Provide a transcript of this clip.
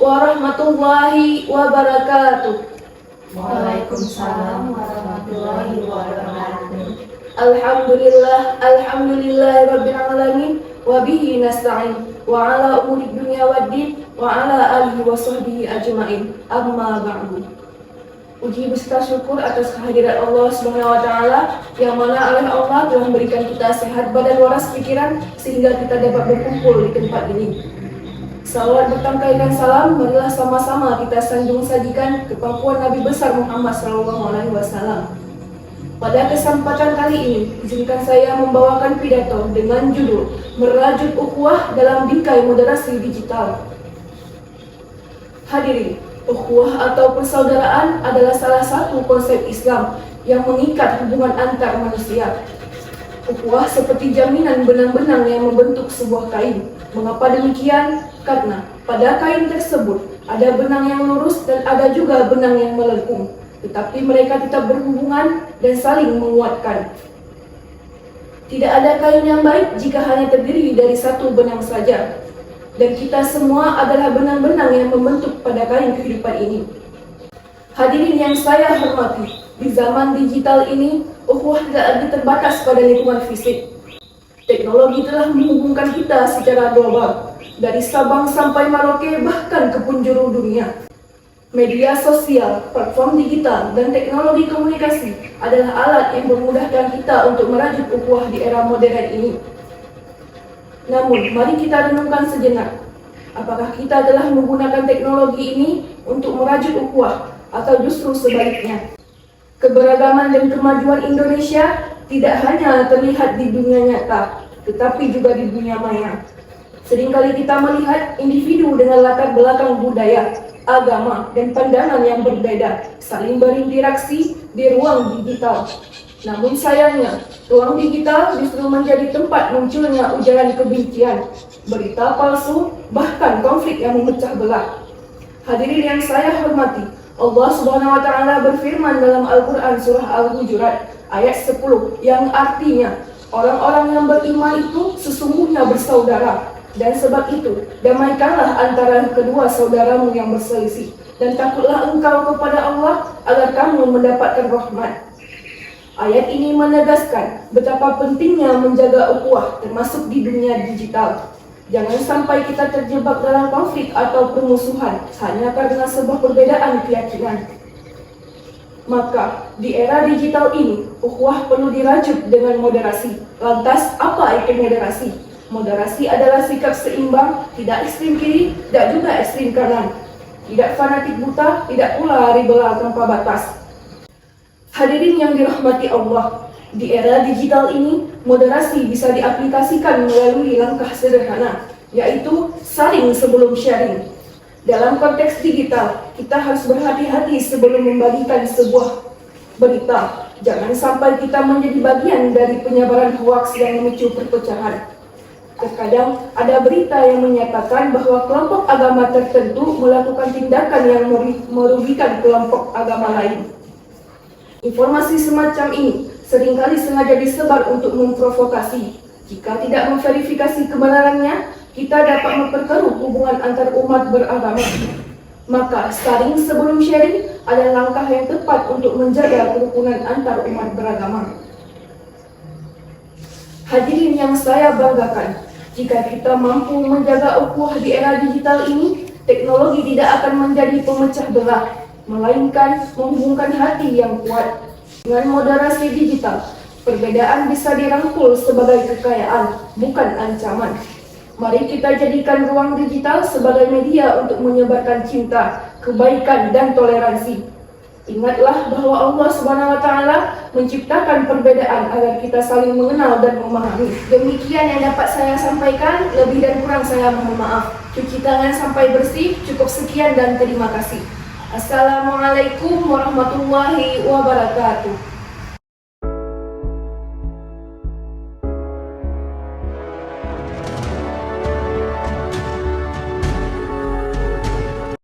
warahmatullahi wabarakatuh. Waalaikumsalam warahmatullahi wabarakatuh. Alhamdulillah rabbil alamin wa bihi nasta'in wa ala umuri dunya waddin wa ala alihi wa sahbihi ajma'in. Amma ba'du. Puji beserta syukur atas kehadiran Allah Subhanahu wa taala yang mana oleh Allah telah memberikan kita sehat badan waras pikiran sehingga kita dapat berkumpul di tempat ini. Salawat bertangkaikan salam, marilah sama-sama kita sanjung sajikan kepangkuan Nabi besar Muhammad SAW. Pada kesempatan kali ini, izinkan saya membawakan pidato dengan judul Merajut Ukhuwah dalam Bingkai Moderasi Digital. Hadirin, ukhuwah atau persaudaraan adalah salah satu konsep Islam yang mengikat hubungan antar manusia. Ukhuwah seperti jaminan benang-benang yang membentuk sebuah kain. Mengapa demikian? Karena pada kain tersebut ada benang yang lurus dan ada juga benang yang melengkung. Tetapi mereka tetap berhubungan dan saling menguatkan. Tidak ada kain yang baik jika hanya terdiri dari satu benang saja. Dan kita semua adalah benang-benang yang membentuk pada kain kehidupan ini. Hadirin yang saya hormati, di zaman digital ini, ukhuwah tidak lagi terbatas pada lingkungan fisik. Teknologi telah menghubungkan kita secara global, dari Sabang sampai Merauke bahkan ke penjuru dunia. Media sosial, platform digital, dan teknologi komunikasi adalah alat yang memudahkan kita untuk merajut ukhuwah di era modern ini. Namun, mari kita renungkan sejenak. Apakah kita telah menggunakan teknologi ini untuk merajut ukhuwah atau justru sebaliknya? Keberagaman dan kemajuan Indonesia tidak hanya terlihat di dunia nyata, tetapi juga di dunia maya. Seringkali kita melihat individu dengan latar belakang budaya, agama, dan pandangan yang berbeda saling berinteraksi di ruang digital. Namun sayangnya, ruang digital justru menjadi tempat munculnya ujaran kebencian, berita palsu, bahkan konflik yang memecah belah. Hadirin yang saya hormati, Allah Subhanahu wa taala berfirman dalam Al-Qur'an surah Al-Hujurat ayat 10 yang artinya, orang-orang yang beriman itu sesungguhnya bersaudara. Dan sebab itu, damaikanlah antara kedua saudaramu yang berselisih, dan takutlah engkau kepada Allah agar kamu mendapatkan rahmat. Ayat ini menegaskan betapa pentingnya menjaga ukhuwah termasuk di dunia digital. Jangan sampai kita terjebak dalam konflik atau permusuhan hanya karena sebuah perbedaan keyakinan. Maka, di era digital ini, ukhuwah perlu dirajut dengan moderasi. Lantas, apa itu moderasi? Moderasi adalah sikap seimbang, tidak ekstrim kiri, tidak juga ekstrim kanan. Tidak fanatik buta, tidak pula ribela tanpa batas. Hadirin yang dirahmati Allah, di era digital ini, moderasi bisa diaplikasikan melalui langkah sederhana, yaitu saring sebelum sharing. Dalam konteks digital, kita harus berhati-hati sebelum membagikan sebuah berita. Jangan sampai kita menjadi bagian dari penyebaran hoaks yang memicu perpecahan. Terkadang ada berita yang menyatakan bahwa kelompok agama tertentu melakukan tindakan yang merugikan kelompok agama lain. Informasi semacam ini seringkali sengaja disebar untuk memprovokasi. Jika tidak memverifikasi kebenarannya, kita dapat memperkeruh hubungan antar umat beragama. Maka, saring sebelum sharing adalah langkah yang tepat untuk menjaga kerukunan antar umat beragama. Hadirin yang saya banggakan, jika kita mampu menjaga ukhuwah di era digital ini, teknologi tidak akan menjadi pemecah belah, melainkan menghubungkan hati yang kuat. Dengan moderasi digital, perbedaan bisa dirangkul sebagai kekayaan, bukan ancaman. Mari kita jadikan ruang digital sebagai media untuk menyebarkan cinta, kebaikan, dan toleransi. Ingatlah bahwa Allah Subhanahu wa taala menciptakan perbedaan agar kita saling mengenal dan memahami. Demikian yang dapat saya sampaikan, lebih dan kurang saya mohon maaf. Cuci tangan sampai bersih, cukup sekian dan terima kasih. Assalamualaikum warahmatullahi wabarakatuh.